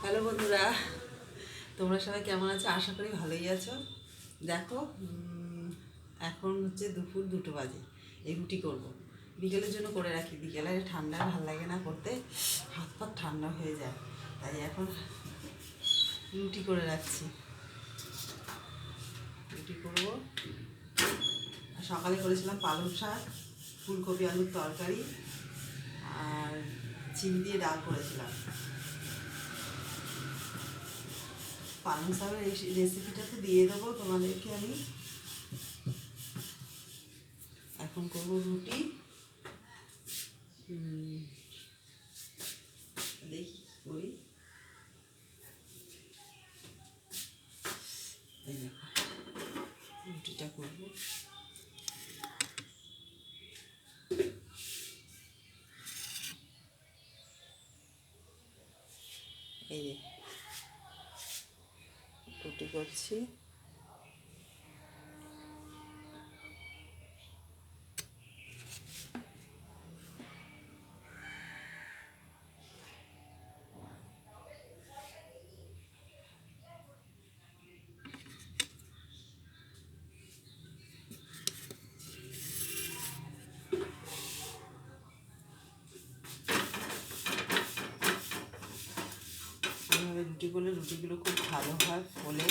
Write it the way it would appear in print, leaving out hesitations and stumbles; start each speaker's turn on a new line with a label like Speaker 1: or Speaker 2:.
Speaker 1: Hello বন্ধুরা, তোমরা সবাই কেমন আছো? আশা করি ভালোই আছো। দেখো, এখন হচ্ছে দুপুর 2টো বাজে। এই রুটি করবো, বিকেলের জন্য করে রাখি। বিকেলে ঠান্ডা ভাল লাগে না করতে, হাত পাত ঠান্ডা হয়ে যায়, তাই এখন রুটি করে রাখছি। রুটি করবো। সকালে করেছিলাম পালং শাক, ফুলকপি আলুর তরকারি আর চিনি দিয়ে ডাল করেছিলাম। পালং শাকের এই রেসিপিটা তো দিয়ে দেবো তোমাদেরকে আমি। এখন করবো রুটি। দেখি করি। এই দেখো, রুটিটা করবো। এই যে রুটি করছি। এইভাবে রুটি করলে রুটিগুলো খুব ভালো হয়, ফোলে।